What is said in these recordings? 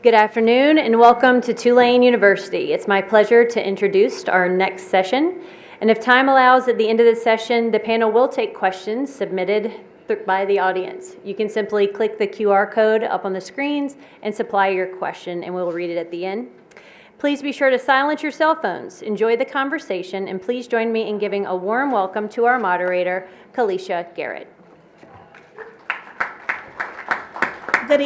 Good afternoon and welcome to Tulane University. It's my pleasure to introduce our next session. And if time allows, at the end of the session, the panel will take questions submitted by the audience. You can simply click the QR code up on the screens and supply your question, and we'll read it at the end. Please be sure to silence your cell phones. Enjoy the conversation, and please join me in giving a warm welcome to our moderator, Kelisha Garrett. Good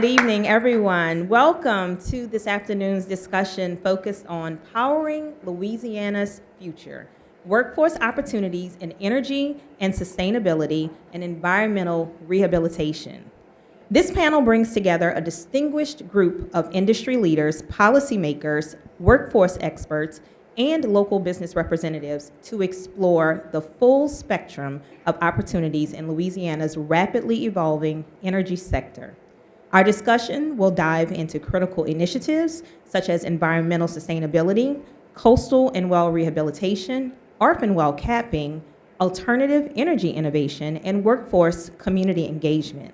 evening, everyone. Welcome to this afternoon's discussion focused on powering Louisiana's future, workforce opportunities in energy and sustainability, and environmental rehabilitation. This panel brings together a distinguished group of industry leaders, policymakers, workforce experts, and local business representatives to explore the full spectrum of opportunities in Louisiana's rapidly evolving energy sector. Our discussion will dive into critical initiatives such as environmental sustainability, coastal and well rehabilitation, ARP and well capping, alternative energy innovation, and workforce community engagement.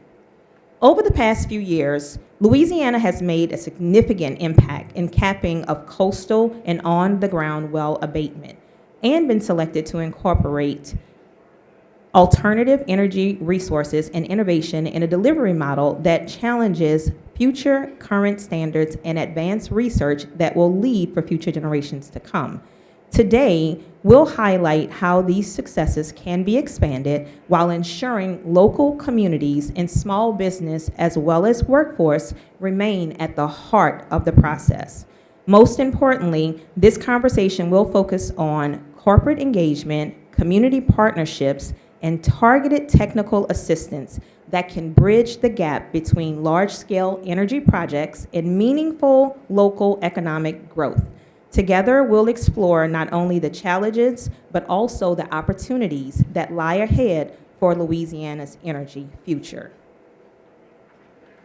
Over the past few years, Louisiana has made a significant impact in capping of coastal and on-the-ground well abatement and been selected to incorporate alternative energy resources and innovation in a delivery model that challenges future current standards and advanced research that will lead for future generations to come. Today, we'll highlight how these successes can be expanded while ensuring local communities and small business as well as workforce remain at the heart of the process. Most importantly, this conversation will focus on corporate engagement, community partnerships, and targeted technical assistance that can bridge the gap between large-scale energy projects and meaningful local economic growth. Together, we'll explore not only the challenges, but also the opportunities that lie ahead for Louisiana's energy future.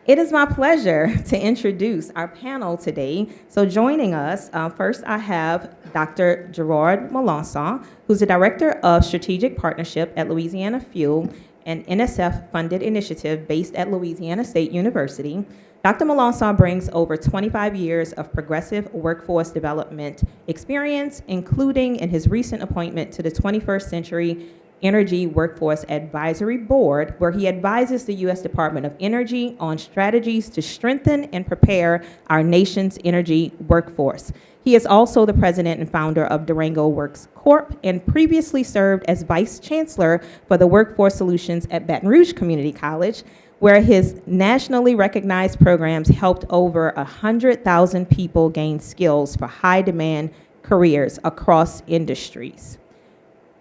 It is my pleasure to introduce our panel today. So joining us, first I have Dr. Girard Melancon, who's the Director of Strategic Partnership at Louisiana Fuel, an NSF-funded initiative based at Louisiana State University. Dr. Melancon brings over 25 years of progressive workforce development experience, including in his recent appointment to the 21st Century Energy Workforce Advisory Board, where he advises the U.S. Department of Energy on strategies to strengthen and prepare our nation's energy workforce. He is also the president and founder of Durango Works Corp. And previously served as vice chancellor for the Workforce Solutions at Baton Rouge Community College, where his nationally recognized programs helped over 100,000 people gain skills for high-demand careers across industries.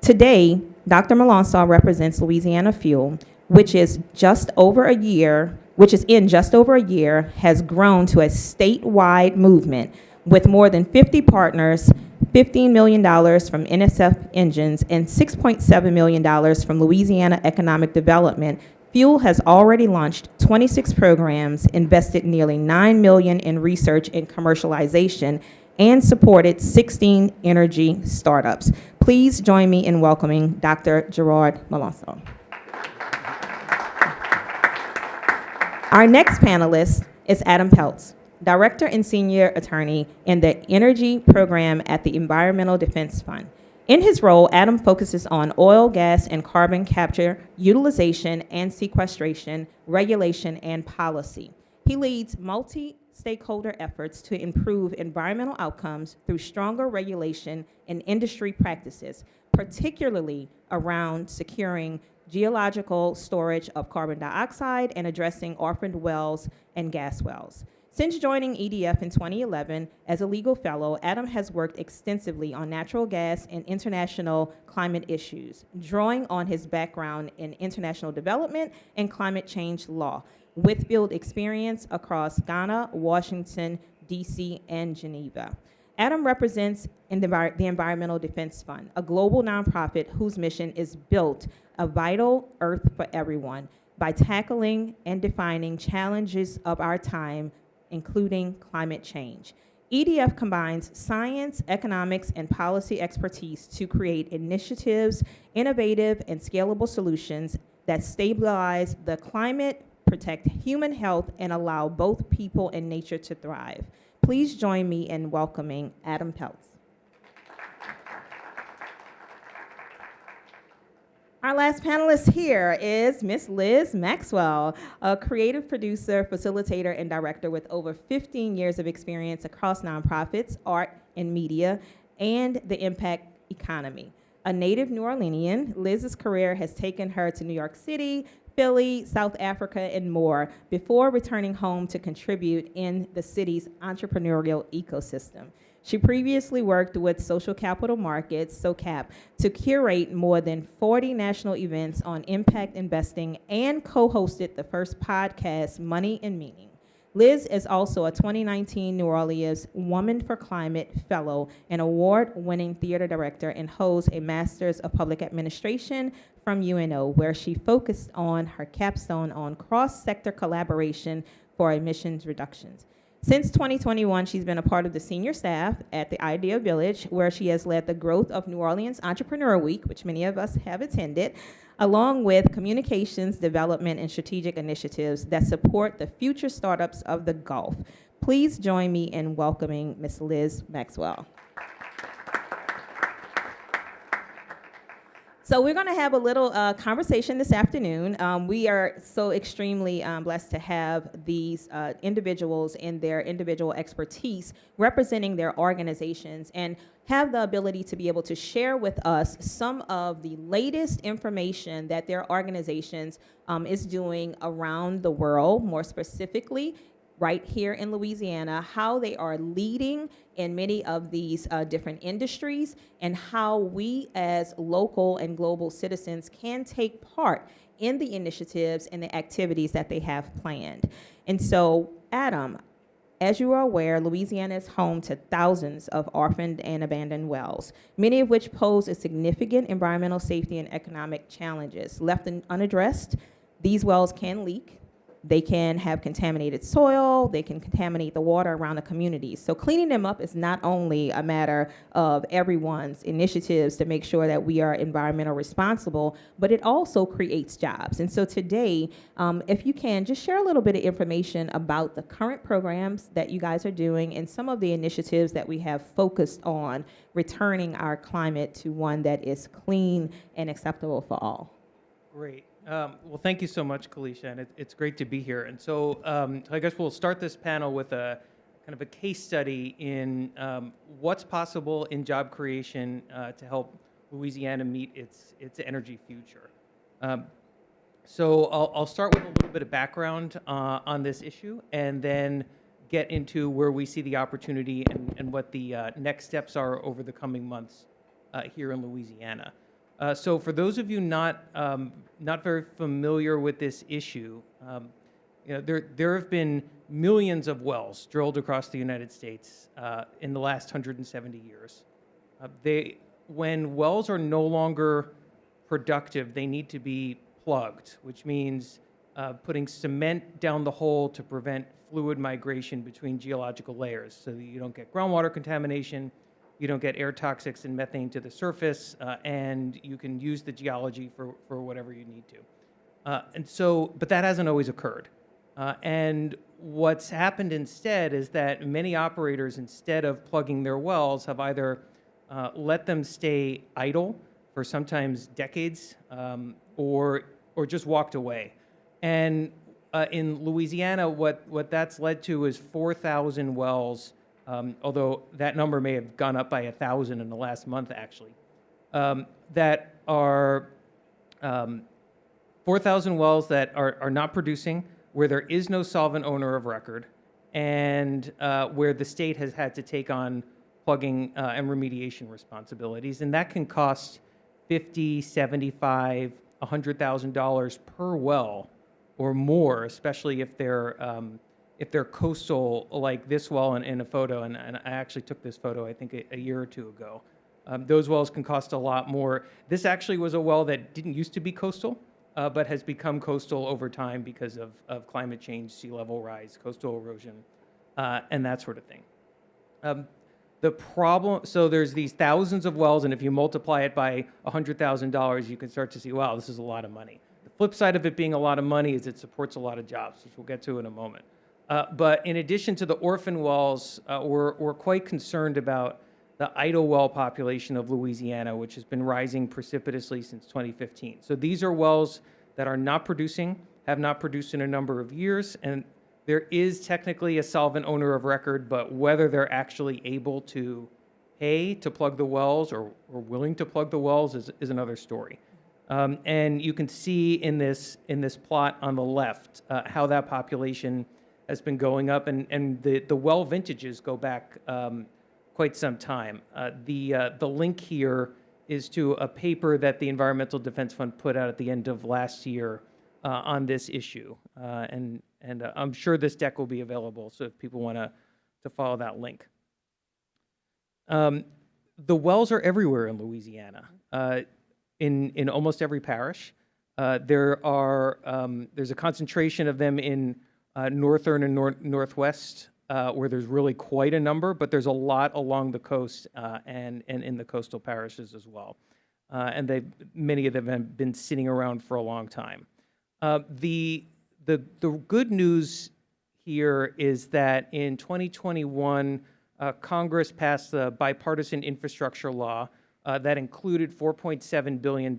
Today, Dr. Melancon represents Louisiana Fuel, which is in just over a year, has grown to a statewide movement with more than 50 partners, $15 million from NSF engines, and $6.7 million from Louisiana Economic Development. Fuel has already launched 26 programs, invested nearly $9 million in research and commercialization, and supported 16 energy startups. Please join me in welcoming Dr. Girard Melancon. Our next panelist is Adam Peltz, Director and Senior Attorney in the Energy Program at the Environmental Defense Fund. In his role, Adam focuses on oil, gas, and carbon capture, utilization and sequestration, regulation, and policy. He leads multi-stakeholder efforts to improve environmental outcomes through stronger regulation and industry practices, particularly around securing geological storage of carbon dioxide and addressing orphaned wells and gas wells. Since joining EDF in 2011 as a legal fellow, Adam has worked extensively on natural gas and international climate issues, drawing on his background in international development and climate change law, with field experience across Ghana, Washington, D.C., and Geneva. Adam represents the Environmental Defense Fund, a global nonprofit whose mission is built a vital earth for everyone by tackling and defining challenges of our time, including climate change. EDF combines science, economics, and policy expertise to create initiatives, innovative and scalable solutions that stabilize the climate, protect human health, and allow both people and nature to thrive. Please join me in welcoming Adam Peltz. Our last panelist here is Miss Liz Maxwell, a creative producer, facilitator, and director with over 15 years of experience across nonprofits, art, and media, and the impact economy. A native New Orleanian, Liz's career has taken her to New York City, Philly, South Africa, and more before returning home to contribute in the city's entrepreneurial ecosystem. She previously worked with Social Capital Markets, SOCAP, to curate more than 40 national events on impact investing and co-hosted the first podcast, Money and Meaning. Liz is also a 2019 New Orleans Woman for Climate Fellow, an award-winning theater director, and holds a Master's of Public Administration from UNO, where she focused on her capstone on cross-sector collaboration for emissions reductions. Since 2021, she's been a part of the senior staff at the Idea Village, where she has led the growth of New Orleans Entrepreneur Week, which many of us have attended, along with communications, development, and strategic initiatives that support the future startups of the Gulf. Please join me in welcoming Ms. Liz Maxwell. So we're going to have a little conversation this afternoon. We are so extremely blessed to have these individuals and their individual expertise representing their organizations and have the ability to be able to share with us some of the latest information that their organizations is doing around the world, more specifically right here in Louisiana, how they are leading in many of these different industries, and how we as local and global citizens can take part in the initiatives and the activities that they have planned. And so, Adam, as you are aware, Louisiana is home to thousands of orphaned and abandoned wells, many of which pose a significant environmental safety and economic challenges. Left unaddressed, these wells can leak. They can have contaminated soil, they can contaminate the water around the communities. So cleaning them up is not only a matter of everyone's initiatives to make sure that we are environmental responsible, but it also creates jobs. And so today, if you can, just share a little bit of information about the current programs that you guys are doing and some of the initiatives that we have focused on returning our climate to one that is clean and acceptable for all. Great. Well, thank you so much, Kelisha, and it's great to be here. And so I guess we'll start this panel with a kind of a case study in what's possible in job creation to help Louisiana meet its energy future. So I'll start with a little bit of background on this issue, and then get into where we see the opportunity and what the next steps are over the coming months here in Louisiana. So for those of you not very familiar with this issue, there have been millions of wells drilled across the United States in the last 170 years. When wells are no longer productive, they need to be plugged, which means putting cement down the hole to prevent fluid migration between geological layers so that you don't get groundwater contamination, you don't get air toxics and methane to the surface, and you can use the geology for whatever you need to. But that hasn't always occurred. And what's happened instead is that many operators, instead of plugging their wells, have either let them stay idle for sometimes decades, or just walked away. And in Louisiana, what that's led to is 4,000 wells, although that number may have gone up by 1,000 in the last month, actually, that are 4,000 wells that are not producing, where there is no solvent owner of record, and where the state has had to take on plugging and remediation responsibilities. And that can cost $50,000, $75,000, $100,000 per well or more, especially if they're coastal, like this well in a photo, and I actually took this photo, I think, a year or two ago. Those wells can cost a lot more. This actually was a well that didn't used to be coastal, but has become coastal over time because of climate change, sea level rise, coastal erosion, and that sort of thing. The problem, so there's these thousands of wells, and if you multiply it by $100,000, you can start to see, wow, this is a lot of money. The Flip side of it being a lot of money is it supports a lot of jobs, which we'll get to in a moment. But in addition to the orphan wells, we're quite concerned about the idle well population of Louisiana, which has been rising precipitously since 2015. So these are wells that are not producing, have not produced in a number of years, and there is technically a solvent owner of record, but whether they're actually able to pay to plug the wells or willing to plug the wells is another story. And you can see in this plot on the left how that population has been going up, and the well vintages go back quite some time. The link here is to a paper that the Environmental Defense Fund put out at the end of last year on this issue, and I'm sure this deck will be available. So if people want to follow that link. The wells are everywhere in Louisiana, in almost every parish. There's a concentration of them in northern and northwest, where there's really quite a number, but there's a lot along the coast and in the coastal parishes as well. And many of them have been sitting around for a long time. The good news here is that in 2021, Congress passed the bipartisan infrastructure law that included $4.7 billion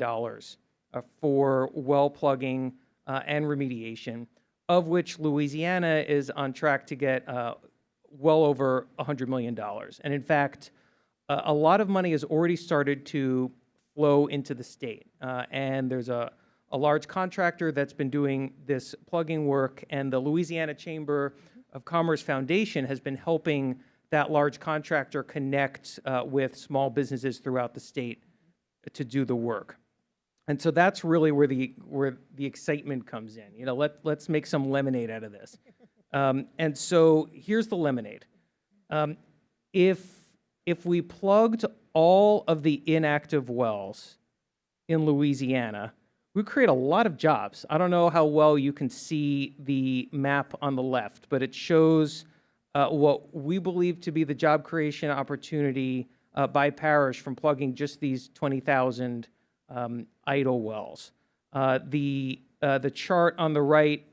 for well plugging and remediation, of which Louisiana is on track to get well over $100 million. And in fact, a lot of money has already started to flow into the state. And there's a large contractor that's been doing this plugging work, and the Louisiana Chamber of Commerce Foundation has been helping that large contractor connect with small businesses throughout the state to do the work. And so that's really where the excitement comes in. You know, let's make some lemonade out of this. And so here's the lemonade. If we plugged all of the inactive wells in Louisiana, we create a lot of jobs. I don't know how well you can see the map on the left, but it shows what we believe to be the job creation opportunity by parish from plugging just these 20,000 idle wells. The chart on the right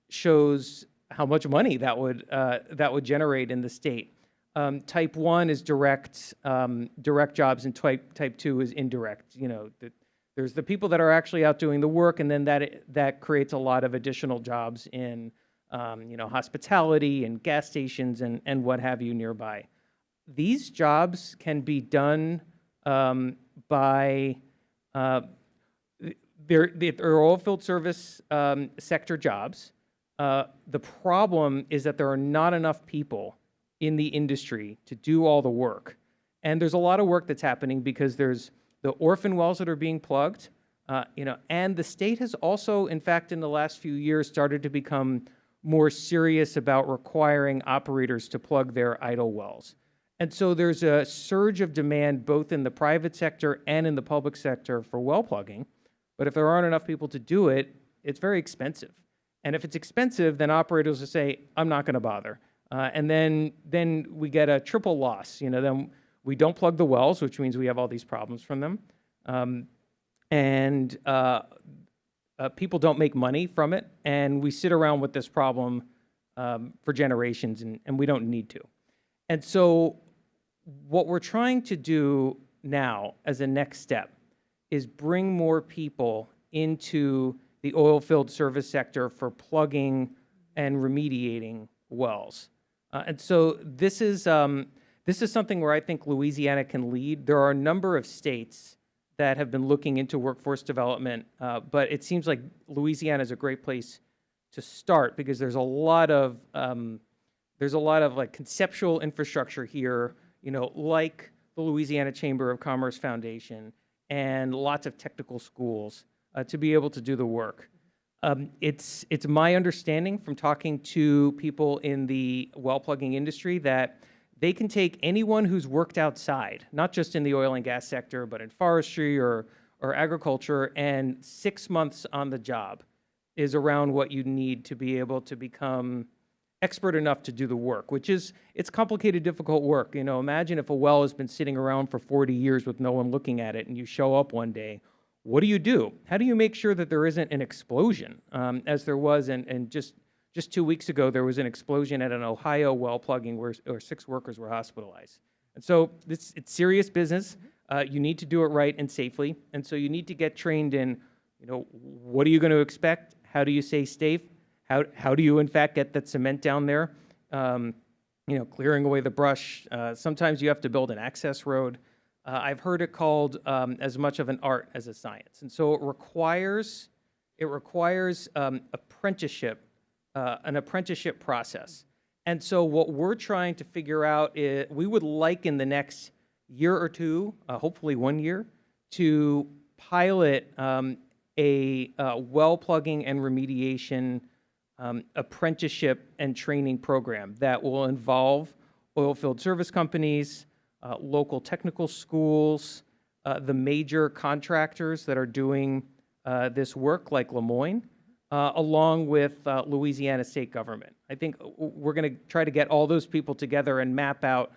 shows how much money that would generate in the state. Type 1 is direct jobs, and type 2 is indirect. You know, there's the people that are actually out doing the work, and then that creates a lot of additional jobs in hospitality and gas stations and what have you nearby. These jobs can be done by they're oil field service sector jobs. The problem is that there are not enough people in the industry to do all the work. And there's a lot of work that's happening because there's the orphan wells that are being plugged, and the state has also, in fact, in the last few years, started to become more serious about requiring operators to plug their idle wells. And so there's a surge of demand both in the private sector and in the public sector for well plugging. But if there aren't enough people to do it, it's very expensive. And if it's expensive, then operators will say, I'm not going to bother. And then we get a triple loss. Then we don't plug the wells, which means we have all these problems from them. People don't make money from it, and we sit around with this problem for generations, and we don't need to. And so what we're trying to do now as a next step is bring more people into the oil field service sector for plugging and remediating wells. And so this is something where I think Louisiana can lead. There are a number of states that have been looking into workforce development, but it seems like Louisiana is a great place to start because there's a lot of like conceptual infrastructure here, like the Louisiana Chamber of Commerce Foundation and lots of technical schools to be able to do the work. It's my understanding from talking to people in the well plugging industry that they can take anyone who's worked outside, not just in the oil and gas sector, but in forestry or agriculture, and 6 months on the job is around what you need to be able to become expert enough to do the work, it's complicated, difficult work. Imagine if a well has been sitting around for 40 years with no one looking at it, and you show up one day. what do you do? How do you make sure that there isn't an explosion, as there was, and just 2 weeks ago, there was an explosion at an Ohio well plugging where 6 workers were hospitalized. And so it's serious business. You need to do it right and safely. And so you need to get trained in, what are you going to expect? How do you stay safe? How do you, in fact, get that cement down there? Clearing away the brush. Sometimes you have to build an access road. I've heard it called as much of an art as a science. And so it requires apprenticeship, an apprenticeship process. And so what we're trying to figure out is we would like in the next year or two, hopefully 1 year, to pilot a well plugging and remediation apprenticeship and training program that will involve oil field service companies, local technical schools, the major contractors that are doing this work like Lemoyne, along with Louisiana state government. I think we're going to try to get all those people together and map out,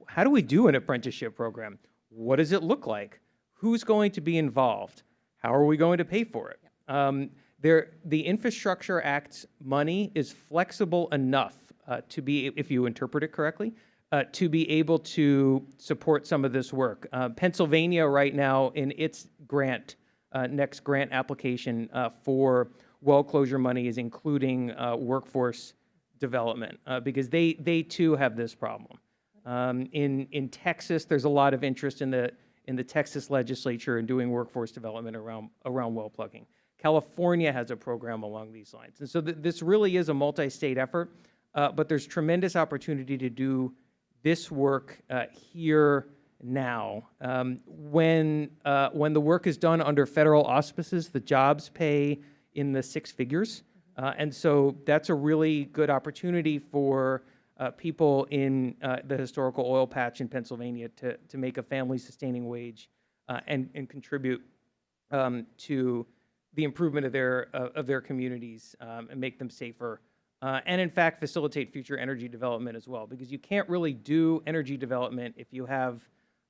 how do we do an apprenticeship program? What does it look like? Who's going to be involved? How are we going to pay for it? The Infrastructure Act's money is flexible enough to be, if you interpret it correctly, to be able to support some of this work. Pennsylvania right now in its next grant application for well closure money is including workforce development because they too have this problem. In Texas, there's a lot of interest in the Texas legislature in doing workforce development around well plugging. California has a program along these lines. And so this really is a multi-state effort, but there's tremendous opportunity to do this work here now. When the work is done under federal auspices, the jobs pay in the 6 figures. And so that's a really good opportunity for people in the historical oil patch in Pennsylvania to make a family-sustaining wage and contribute to the improvement of their communities and make them safer, and in fact facilitate future energy development as well. Because you can't really do energy development if you have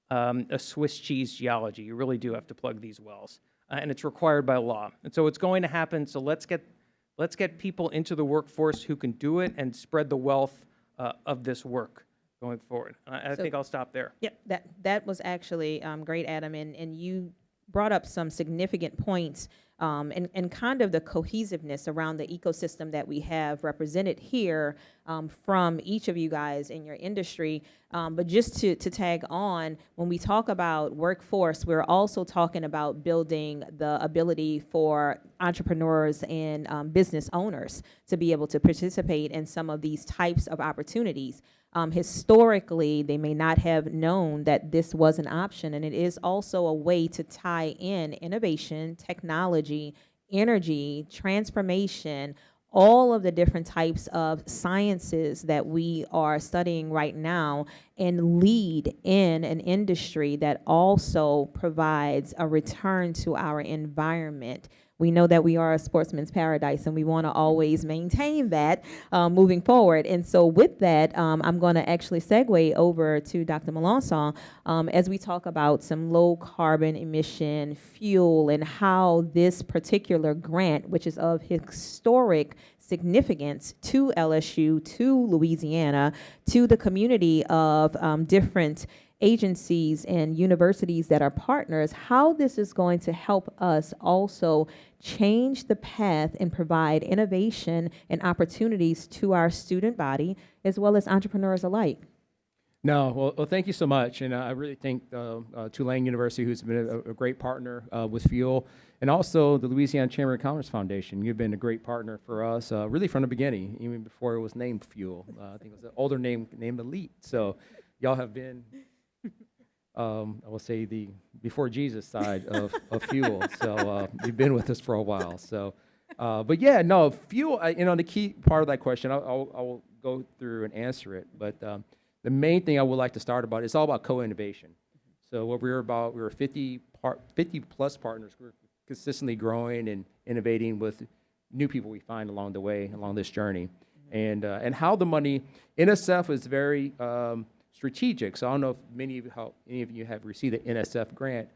a Swiss cheese geology. You really do have to plug these wells, and it's required by law. And so it's going to happen. So let's get people into the workforce who can do it and spread the wealth of this work going forward. I think I'll stop there. Yep, that was actually great, Adam, and you brought up some significant points and kind of the cohesiveness around the ecosystem that we have represented here from each of you guys in your industry. But just to tag on, when we talk about workforce, we're also talking about building the ability for entrepreneurs and business owners to be able to participate in some of these types of opportunities. Historically, they may not have known that this was an option, and it is also a way to tie in innovation, technology, energy, transformation, all of the different types of sciences that we are studying right now, and lead in an industry that also provides a return to our environment. We know that we are a sportsman's paradise, and we want to always maintain that moving forward. And so with that, I'm going to actually segue over to Dr. Melancon as we talk about some low carbon emission fuel and how this particular grant, which is of historic significance to LSU, to Louisiana, to the community of different agencies and universities that are partners, how this is going to help us also change the path and provide innovation and opportunities to our student body as well as entrepreneurs alike. No, well, thank you so much. And I really thank Tulane University, who's been a great partner with Fuel, and also the Louisiana Chamber of Commerce Foundation. You've been a great partner for us, really from the beginning, even before it was named Fuel. I think it was an older name named Elite. So y'all have been, I will say, the before Jesus side of Fuel. So you've been with us for a while. So, but yeah, no, Fuel, the key part of that question, I will go through and answer it. But the main thing I would like to start about, it's all about co-innovation. So what we were 50 plus partners. We're consistently growing and innovating with new people we find along the way, along this journey. And how the money, NSF is very strategic. So I don't know if any of you have received an NSF grant.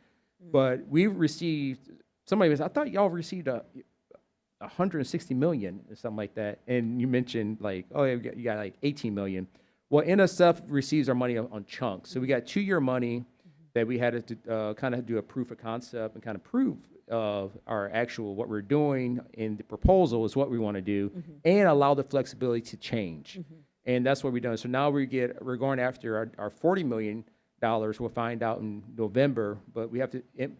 But we've received, somebody was, I thought y'all received 160 million or something like that. And you mentioned like, oh, yeah, you got like 18 million. Well, NSF receives our money on chunks. So we got 2-year money that we had to kind of do a proof of concept and kind of prove our actual, what we're doing in the proposal is what we want to do, and allow the flexibility to change. And that's what we've done. So now we're going after our $40 million. We'll find out in November, but we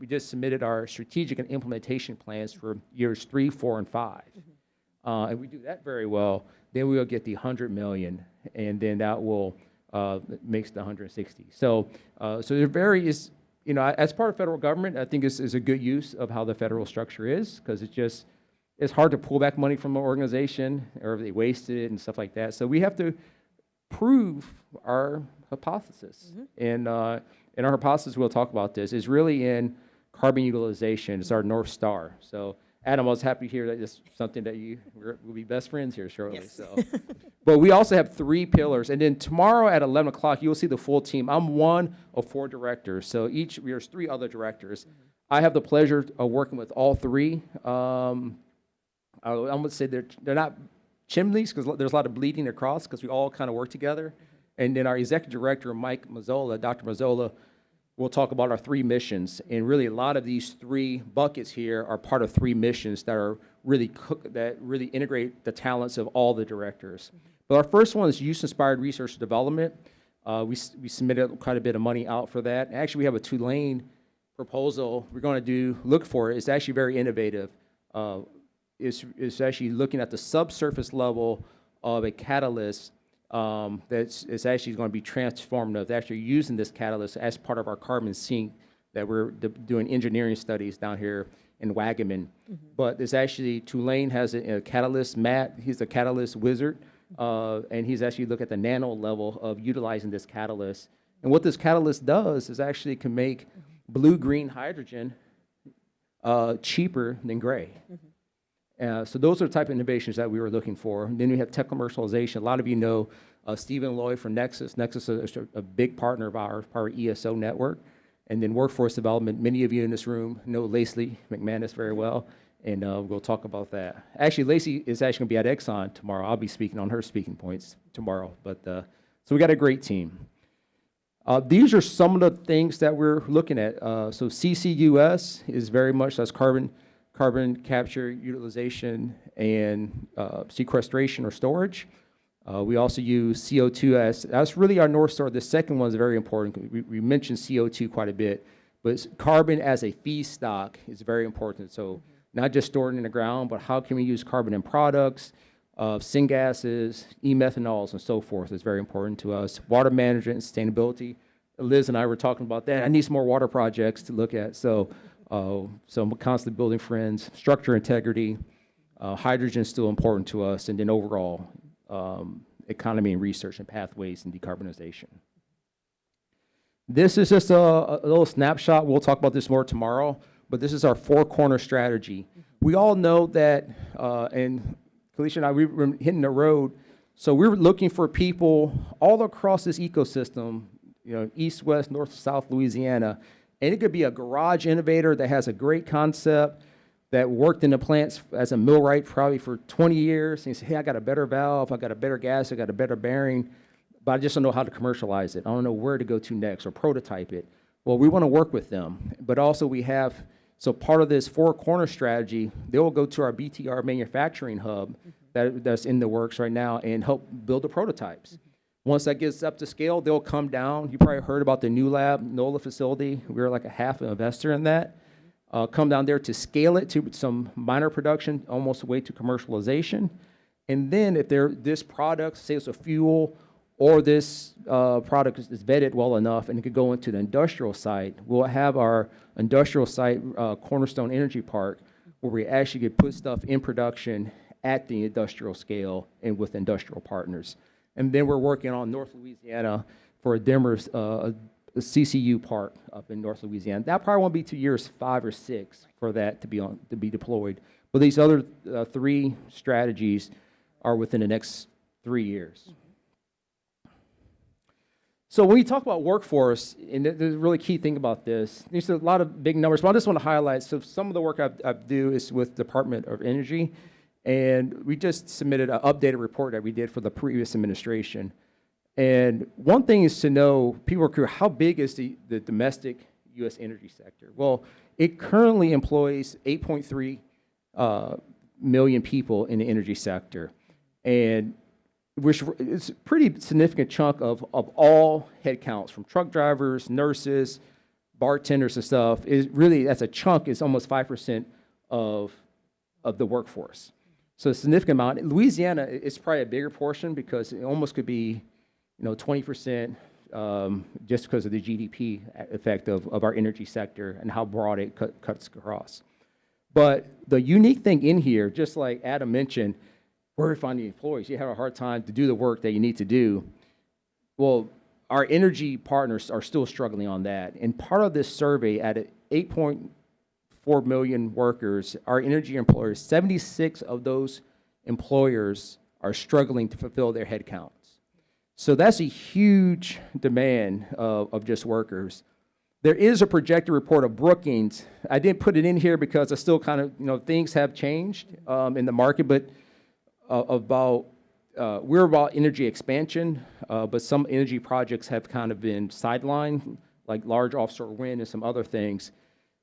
just submitted our strategic and implementation plans for years 3, 4, and 5. And we do that very well, then we will get the 100 million, and then that will makes the 160. So there is, as part of federal government, I think is a good use of how the federal structure is, because it's hard to pull back money from an organization, or if they wasted it and stuff like that. So we have to prove our hypothesis. And our hypothesis, we'll talk about this, is really in carbon utilization. It's our North Star. So Adam, I was happy to hear that it's something that we'll be best friends here shortly. Yes. So, but we also have 3 pillars. And then tomorrow at 11 o'clock, you'll see the full team. I'm one of 4 directors. So there's 3 other directors. I have the pleasure of working with all 3. I'm going to say they're not chimneys, because there's a lot of bleeding across, because we all kind of work together. And then our executive director, Mike Mazzola, Dr. Mazzola, will talk about our 3 missions. And really, a lot of these 3 buckets here are part of 3 missions that are that really integrate the talents of all the directors. But our first one is youth-inspired research and development. We submitted quite a bit of money out for that. Actually, we have a Tulane proposal we're going to look for. It's actually very innovative. It's actually looking at the subsurface level of a catalyst it's actually going to be transformative. They're actually using this catalyst as part of our carbon sink that we're doing engineering studies down here in Wagaman. But it's actually, Tulane has a catalyst, Matt, he's a catalyst wizard, and he's actually looking at the nano level of utilizing this catalyst. And what this catalyst does is actually can make blue-green hydrogen cheaper than gray. So those are the type of innovations that we were looking for. And then we have tech commercialization. A lot of you know Stephen Lloyd from Nexus. Nexus is a big partner of ours, part of ESO network. And then workforce development. Many of you in this room know Lacey McManus very well, and we'll talk about that. Actually, Lacey is actually going to be at Exxon tomorrow. I'll be speaking on her speaking points tomorrow. But so we got a great team. These are some of the things that we're looking at. So CCUS is very much that's carbon capture, utilization, and sequestration or storage. We also use CO2 that's really our North Star. The second one is very important. We mentioned CO2 quite a bit, but carbon as a feedstock is very important. So not just stored in the ground, but how can we use carbon in products, syngases, e-methanols, and so forth is very important to us. Water management and sustainability. Liz and I were talking about that. I need some more water projects to look at. So I'm constantly building friends. Structure integrity. Hydrogen is still important to us. And then overall, economy and research and pathways and decarbonization. This is just a little snapshot. We'll talk about this more tomorrow, but this is our 4-corner strategy. We all know that, and Kelisha and I, we were hitting the road, so we were looking for people all across this ecosystem, east, west, north, south Louisiana, and it could be a garage innovator that has a great concept, that worked in the plants as a millwright probably for 20 years, and he said, hey, I got a better valve, I got a better gas, I got a better bearing, but I just don't know how to commercialize it. I don't know where to go to next or prototype it. Well, we want to work with them, but also we have, so part of this 4-corner strategy, they will go to our BTR manufacturing hub that's in the works right now and help build the prototypes. Once that gets up to scale, they'll come down. You probably heard about the new lab, NOLA facility. We're like a half an investor in that. Come down there to scale it to some minor production, almost the way to commercialization. And then if this product, say it's a fuel, or this product is vetted well enough and it could go into the industrial site, we'll have our industrial site, Cornerstone Energy Park, where we actually could put stuff in production at the industrial scale and with industrial partners. And then we're working on North Louisiana for a Demers CCU park up in North Louisiana. That probably won't be 2 years, 5 or 6 for that to be deployed. But these other 3 strategies are within the next 3 years. So when we talk about workforce, and there's a really key thing about this, there's a lot of big numbers, but I just want to highlight, so some of the work I do is with Department of Energy, and we just submitted an updated report that we did for the previous administration. And one thing is to know, people are curious, how big is the domestic U.S. energy sector? Well, it currently employs 8.3 million people in the energy sector, and which is a pretty significant chunk of all headcounts, from truck drivers, nurses, bartenders and stuff. Is really, that's a chunk, is almost 5% of the workforce. So a significant amount. Louisiana is probably a bigger portion because it almost could be, 20%, just because of the GDP effect of our energy sector and how broad it cuts across. But the unique thing in here, just like Adam mentioned, where we find the employees, you have a hard time to do the work that you need to do. Well, our energy partners are still struggling on that. And part of this survey, at 8.4 million workers, our energy employers, 76 of those employers are struggling to fulfill their headcounts. So that's a huge demand of just workers. There is a projected report of Brookings. I didn't put it in here because I still kind of, things have changed in the market, but we're about energy expansion, but some energy projects have kind of been sidelined, like large offshore wind and some other things.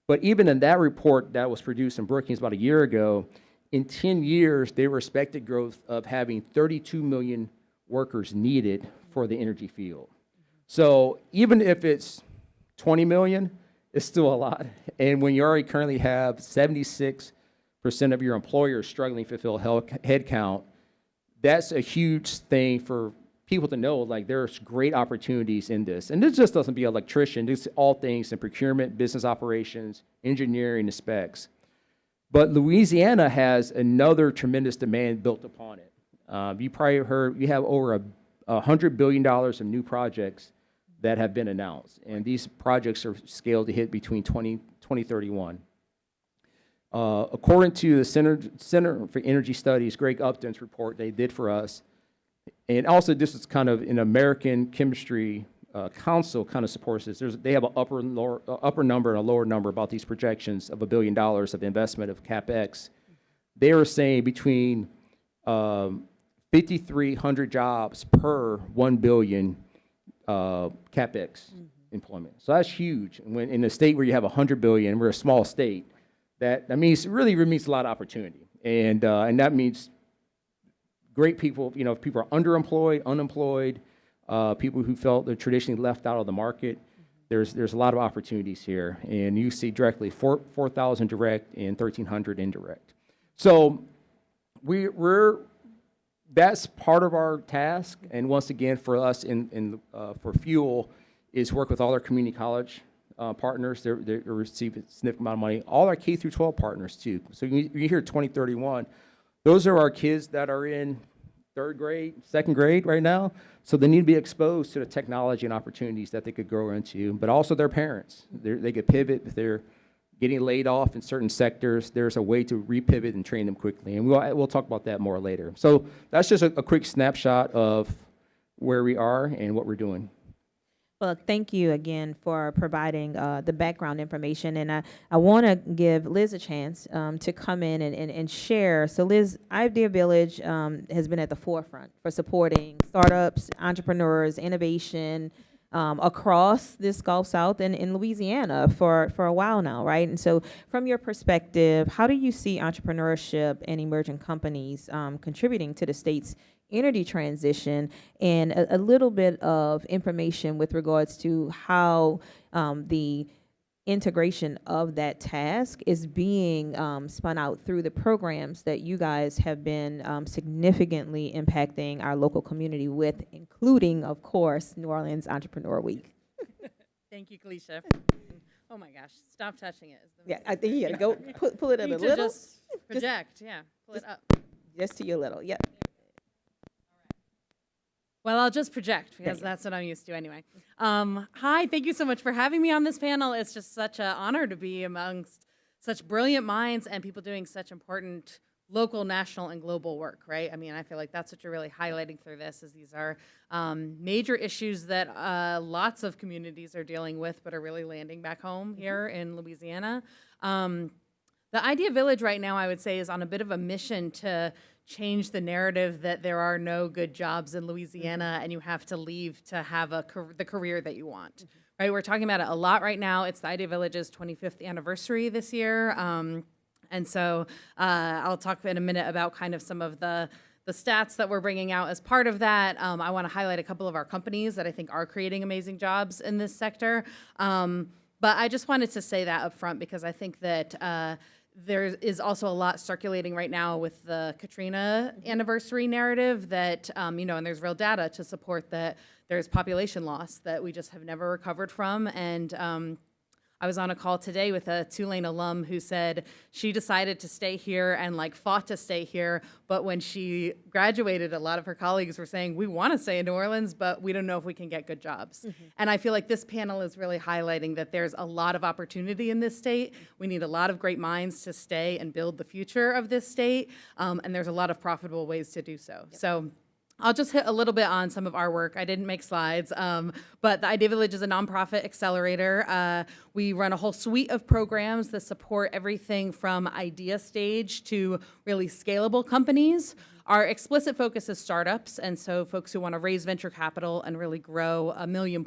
But even in that report that was produced in Brookings about a year ago, in 10 years, they were expected growth of having 32 million workers needed for the energy field. So even if it's 20 million, it's still a lot. And when you already currently have 76% of your employers struggling to fulfill headcount, that's a huge thing for people to know, like there's great opportunities in this. And this just doesn't be an electrician, this is all things in procurement, business operations, engineering, and specs. But Louisiana has another tremendous demand built upon it. You probably heard, we have over $100 billion of new projects that have been announced. And these projects are scaled to hit between 2031. According to the Center for Energy Studies, Greg Upton's report they did for us, and also this is kind of an American Chemistry Council kind of supports this. They have an upper number and a lower number about these projections of $1 billion of investment of CapEx. They were saying between 5,300 jobs per 1 billion CapEx employment. So that's huge. When in a state where you have 100 billion, we're a small state. That means really means a lot of opportunity, and that means great people. If people are underemployed, unemployed, people who felt they're traditionally left out of the market, there's a lot of opportunities here, and you see directly 4,000 direct and 1,300 indirect. So that's part of our task, and once again for us for Fuel is work with all our community college partners. They receive a significant amount of money. All our K through 12 partners too. So you hear 2031, those are our kids that are in third grade, second grade right now. So they need to be exposed to the technology and opportunities that they could grow into, but also their parents. They could pivot if they're getting laid off in certain sectors. There's a way to repivot and train them quickly, and we'll talk about that more later. So that's just a quick snapshot of where we are and what we're doing. Well, thank you again for providing the background information. And I want to give Liz a chance to come in and share. So Liz, Idea Village has been at the forefront for supporting startups, entrepreneurs, innovation across this Gulf South and in Louisiana for a while now, right? And so from your perspective, how do you see entrepreneurship and emerging companies contributing to the state's energy transition, and a little bit of information with regards to how the integration of that task is being spun out through the programs that you guys have been significantly impacting our local community with, including, of course, New Orleans Entrepreneur Week. Thank you, Kelisha. Oh my gosh, stop touching it. Yeah, I think you gotta go pull it up a little. Just project, yeah, pull it up. Just to your little, yep. Well, I'll just project because that's what I'm used to anyway. Hi, thank you so much for having me on this panel. It's just such an honor to be amongst such brilliant minds and people doing such important local, national, and global work, right? I mean, I feel like that's what you're really highlighting through this, is these are major issues that lots of communities are dealing with, but are really landing back home here in Louisiana. The Idea Village right now, I would say, is on a bit of a mission to change the narrative that there are no good jobs in Louisiana and you have to leave to have the career that you want. Right? We're talking about it a lot right now. It's the Idea Village's 25th anniversary this year. And so I'll talk in a minute about kind of some of the stats that we're bringing out as part of that. I want to highlight a couple of our companies that I think are creating amazing jobs in this sector. But I just wanted to say that up front because I think that there is also a lot circulating right now with the Katrina anniversary narrative that, and there's real data to support that there's population loss that we just have never recovered from. And I was on a call today with a Tulane alum who said she decided to stay here and fought to stay here, but when she graduated, a lot of her colleagues were saying, we want to stay in New Orleans, but we don't know if we can get good jobs. And I feel like this panel is really highlighting that there's a lot of opportunity in this state. We need a lot of great minds to stay and build the future of this state, and there's a lot of profitable ways to do so. So I'll just hit a little bit on some of our work. I didn't make slides, but the Idea Village is a nonprofit accelerator. We run a whole suite of programs that support everything from idea stage to really scalable companies. Our explicit focus is startups, and so folks who want to raise venture capital and really grow $1 million+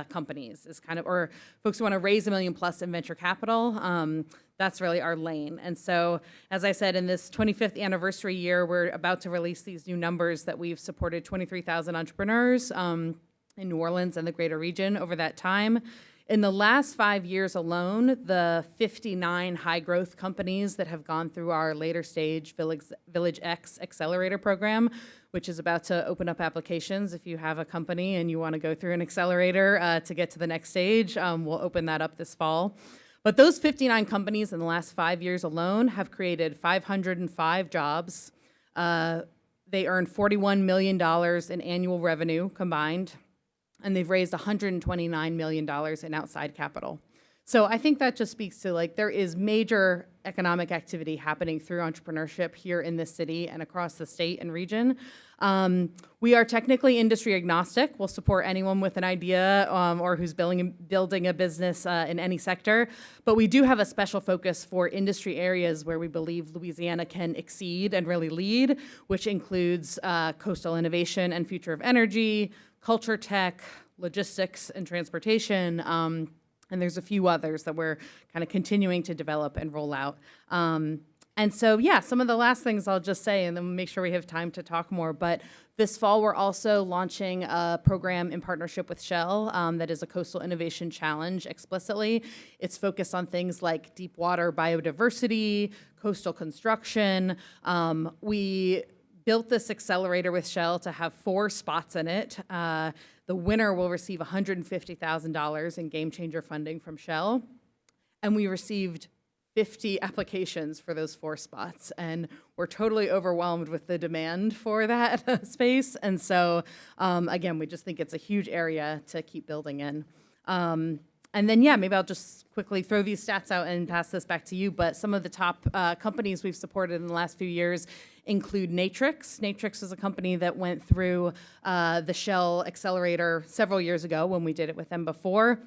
companies is kind of, or folks who want to raise $1 million+ in venture capital. That's really our lane. And so, as I said, in this 25th anniversary year, we're about to release these new numbers that we've supported 23,000 entrepreneurs in New Orleans and the greater region over that time. In the last 5 years alone, the 59 high-growth companies that have gone through our later stage Village X Accelerator program, which is about to open up applications. If you have a company and you want to go through an accelerator to get to the next stage, we'll open that up this fall. But those 59 companies in the last 5 years alone have created 505 jobs. They earned $41 million in annual revenue combined, and they've raised $129 million in outside capital. So I think that just speaks to there is major economic activity happening through entrepreneurship here in this city and across the state and region. We are technically industry agnostic. We'll support anyone with an idea or who's building a business in any sector. But we do have a special focus for industry areas where we believe Louisiana can exceed and really lead, which includes coastal innovation and future of energy, culture tech, logistics and transportation, and there's a few others that we're kind of continuing to develop and roll out. And so, some of the last things I'll just say, and then we'll make sure we have time to talk more. But this fall, we're also launching a program in partnership with Shell that is a Coastal Innovation Challenge explicitly. It's focused on things like deep water biodiversity, coastal construction. We built this accelerator with Shell to have 4 spots in it. The winner will receive $150,000 in game changer funding from Shell. And we received 50 applications for those 4 spots. And we're totally overwhelmed with the demand for that space. And so, again, we just think it's a huge area to keep building in. And then, maybe I'll just quickly throw these stats out and pass this back to you. But some of the top companies we've supported in the last few years include Natrix. Natrix is a company that went through the Shell Accelerator several years ago when we did it with them before.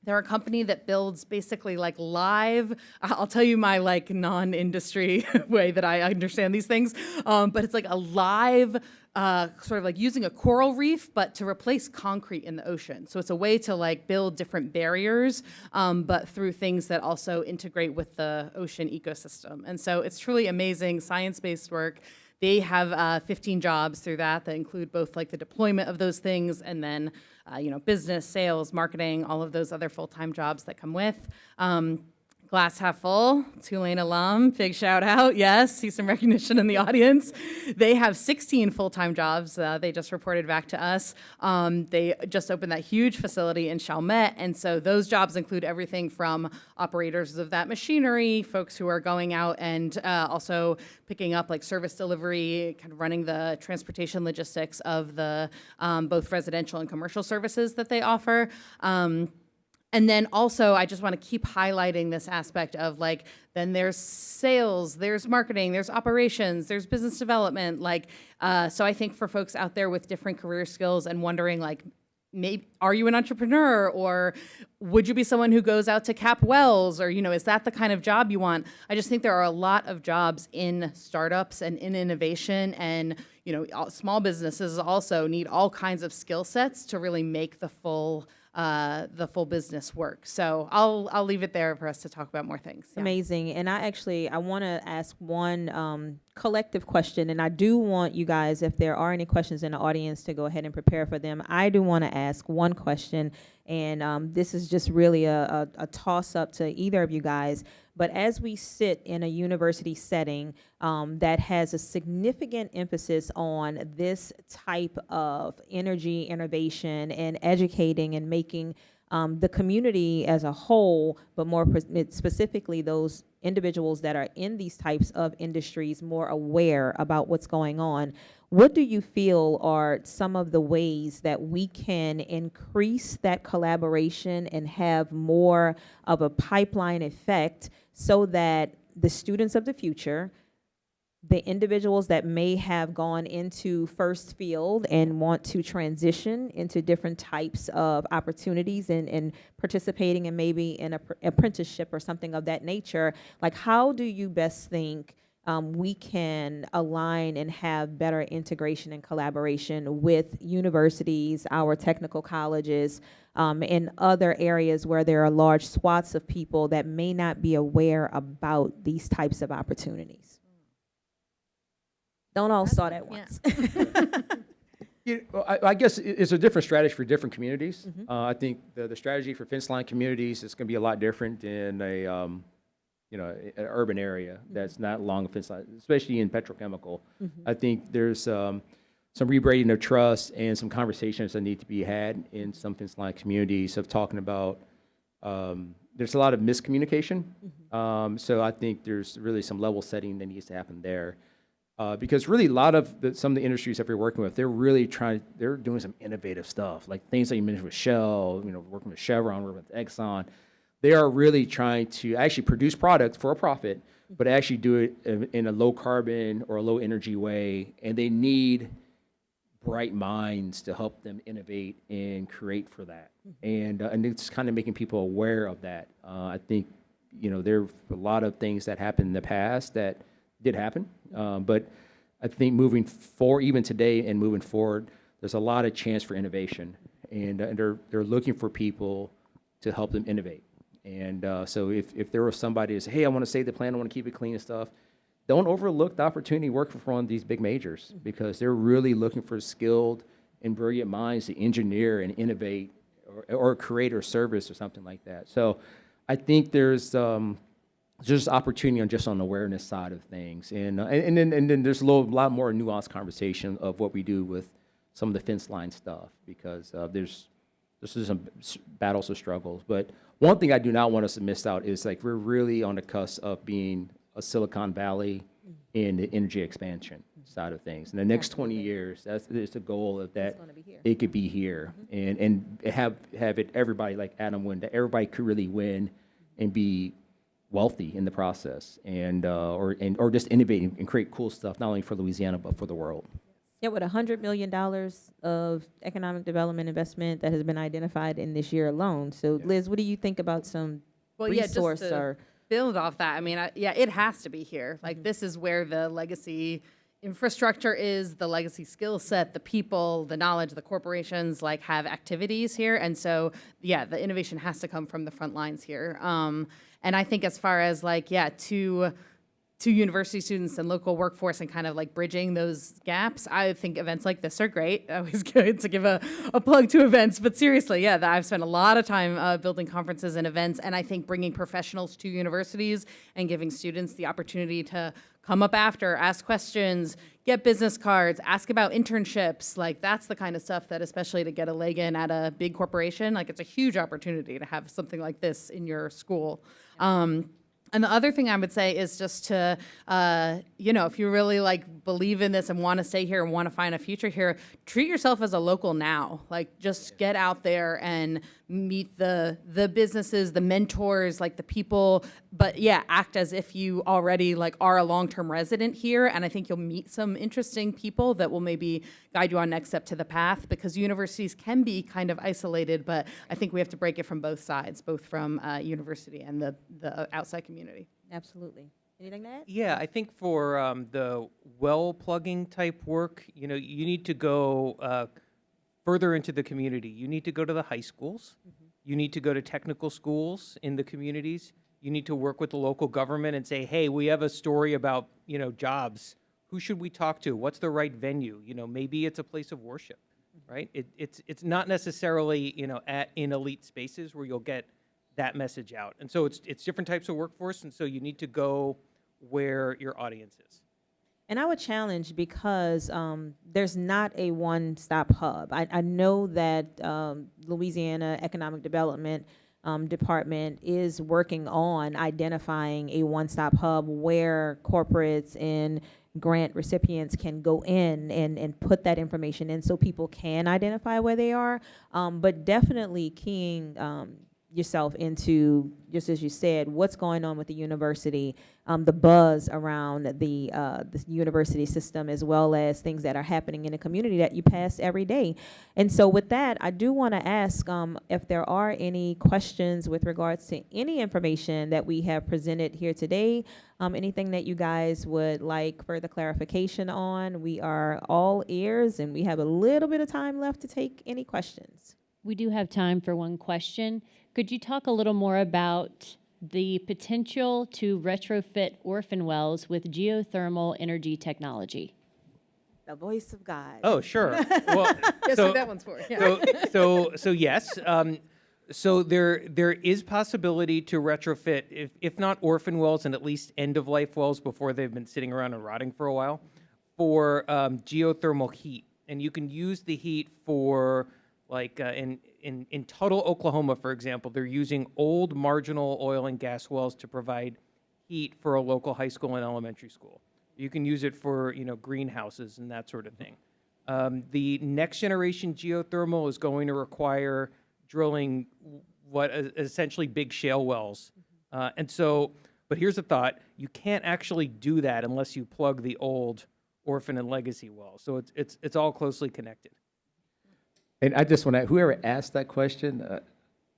They're a company that builds basically live, I'll tell you my non-industry way that I understand these things, but it's a live sort of using a coral reef, but to replace concrete in the ocean. So it's a way to build different barriers, but through things that also integrate with the ocean ecosystem. And so it's truly amazing science-based work. They have 15 jobs through that include both the deployment of those things and then business, sales, marketing, all of those other full-time jobs that come with. Glass half full, Tulane alum, big shout out. Yes, see some recognition in the audience. They have 16 full-time jobs. They just reported back to us. They just opened that huge facility in Chalmette, and so those jobs include everything from operators of that machinery, folks who are going out and also picking up service delivery, kind of running the transportation logistics of the both residential and commercial services that they offer. And then also, I just want to keep highlighting this aspect of like, then there's sales, there's marketing, there's operations, there's business development. Like, so I think for folks out there with different career skills and wondering like, maybe, are you an entrepreneur, or would you be someone who goes out to cap wells, or, is that the kind of job you want? I just think there are a lot of jobs in startups and in innovation, and, small businesses also need all kinds of skill sets to really make the full business work. So I'll leave it there for us to talk about more things. Yeah. Amazing. And I want to ask one collective question, and I do want you guys, if there are any questions in the audience, to go ahead and prepare for them. I do want to ask one question, and this is just really a toss-up to either of you guys. But as we sit in a university setting that has a significant emphasis on this type of energy innovation and educating and making the community as a whole, but more specifically those individuals that are in these types of industries, more aware about what's going on, what do you feel are some of the ways that we can increase that collaboration and have more of a pipeline effect so that the students of the future, the individuals that may have gone into first field and want to transition into different types of opportunities and participating in maybe in an apprenticeship or something of that nature, like how do you best think we can align and have better integration and collaboration with universities, our technical colleges, and other areas where there are large swaths of people that may not be aware about these types of opportunities? Don't all start at once. I guess it's a different strategy for different communities. I think the strategy for fence line communities is going to be a lot different in an urban area that's not along a fence line, especially in petrochemical. I think there's some rebraiding of trust and some conversations that need to be had in some fence line communities of talking about. There's a lot of miscommunication, so I think there's really some level setting that needs to happen there. Because really a lot of some of the industries that we're working with, they're doing some innovative stuff, like things that you mentioned with Shell, working with Chevron, working with Exxon. They are really trying to actually produce products for a profit, but actually do it in a low carbon or a low energy way, and they need bright minds to help them innovate and create for that. And it's kind of making people aware of that. I think, there are a lot of things that happened in the past that did happen, but I think moving forward, even today and moving forward, there's a lot of chance for innovation, and they're looking for people to help them innovate. And so if there was somebody who said, hey, I want to save the planet, I want to keep it clean and stuff, don't overlook the opportunity to work for one of these big majors, because they're really looking for skilled and brilliant minds to engineer and innovate or create or service or something like that. So I think there's just opportunity on the awareness side of things, and then there's a lot more nuanced conversation of what we do with some of the fence line stuff, because there's some battles or struggles. But one thing I do not want us to miss out is like we're really on the cusp of being a Silicon Valley in the energy expansion side of things. In the next 20 years, that's the goal of that. It could be here, and have it everybody, like Adam win, that everybody could really win and be wealthy in the process, and or just innovating and create cool stuff, not only for Louisiana but for the world. Yeah, with $100 million of economic development investment that has been identified in this year alone. So, Liz, what do you think about some resource just to or build off that? I mean, it has to be here. Like, this is where the legacy infrastructure is, the legacy skill set, the people, the knowledge, the corporations have activities here. And so, the innovation has to come from the front lines here. And I think as far as to university students and local workforce and kind of bridging those gaps, I think events like this are great. Always good to give a plug to events. But seriously, I've spent a lot of time building conferences and events, and I think bringing professionals to universities and giving students the opportunity to come up after, ask questions, get business cards, ask about internships. That's the kind of stuff that, especially to get a leg in at a big corporation, it's a huge opportunity to have something like this in your school. And the other thing I would say is just to, if you really like believe in this and want to stay here and want to find a future here, treat yourself as a local now. Like just get out there and meet the businesses, the mentors, like the people, but yeah, act as if you already like are a long-term resident here. And I think you'll meet some interesting people that will maybe guide you on next step to the path, because universities can be kind of isolated, but I think we have to break it from both sides, both from university and the outside community. Absolutely. Anything to add? Yeah, I think for the well plugging type work, you need to go further into the community. You need to go to the high schools. You need to go to technical schools in the communities. You need to work with the local government and say, hey, we have a story about, jobs. Who should we talk to? What's the right venue? Maybe it's a place of worship, right? It's not necessarily, in elite spaces where you'll get that message out. And so it's different types of workforce, and so you need to go where your audience is. And I would challenge, because there's not a one-stop hub. I know that Louisiana Economic Development Department is working on identifying a one-stop hub where corporates and grant recipients can go in and put that information in so people can identify where they are. But definitely keying yourself into, just as you said, what's going on with the university, the buzz around the university system, as well as things that are happening in the community that you pass every day. And so with that, I do want to ask if there are any questions with regards to any information that we have presented here today, anything that you guys would like further clarification on. We are all ears, and we have a little bit of time left to take any questions. We do have time for one question. Could you talk a little more about the potential to retrofit orphan wells with geothermal energy technology? The voice of God. Oh, sure. Well, Guess so, who that one's for? Yeah. so yes. So there is possibility to retrofit, if not orphan wells, and at least end-of-life wells before they've been sitting around and rotting for a while, for geothermal heat. And you can use the heat for, like in Tuttle, Oklahoma, for example, they're using old marginal oil and gas wells to provide heat for a local high school and elementary school. You can use it for, greenhouses and that sort of thing. The next generation geothermal is going to require drilling what essentially big shale wells. And so, but here's the thought, you can't actually do that unless you plug the old orphan and legacy wells. So it's all closely connected. And I just want to, whoever asked that question,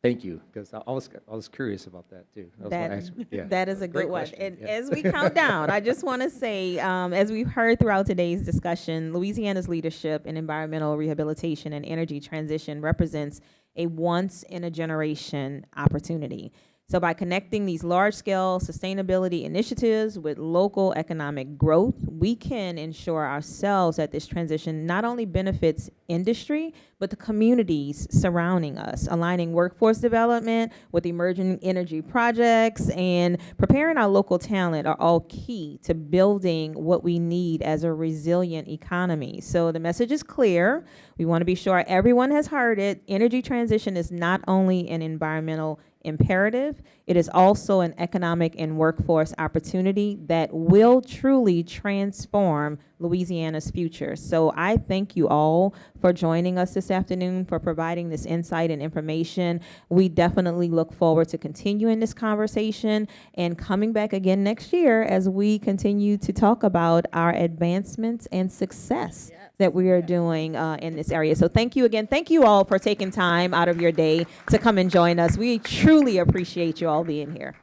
thank you, because I was curious about that too. That is a good one. question, And yeah. as we count down, I just want to say, as we've heard throughout today's discussion, Louisiana's leadership in environmental rehabilitation and energy transition represents a once-in-a-generation opportunity. So by connecting these large-scale sustainability initiatives with local economic growth, we can ensure ourselves that this transition not only benefits industry, but the communities surrounding us, aligning workforce development with emerging energy projects and preparing our local talent are all key to building what we need as a resilient economy. So the message is clear. We want to be sure everyone has heard it. Energy transition is not only an environmental imperative, it is also an economic and workforce opportunity that will truly transform Louisiana's future. So I thank you all for joining us this afternoon, for providing this insight and information. We definitely look forward to continuing this conversation and coming back again next year as we continue to talk about our advancements and success that we are doing in this area. So thank you again. Thank you all for taking time out of your day to come and join us. We truly appreciate you all being here.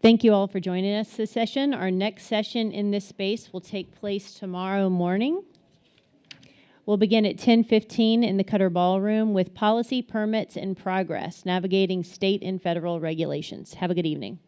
Thank you all for joining us this session. Our next session in this space will take place tomorrow morning. We'll begin at 10:15 in the Cutter Ballroom with Policy Permits in Progress, Navigating State and Federal Regulations. Have a good evening.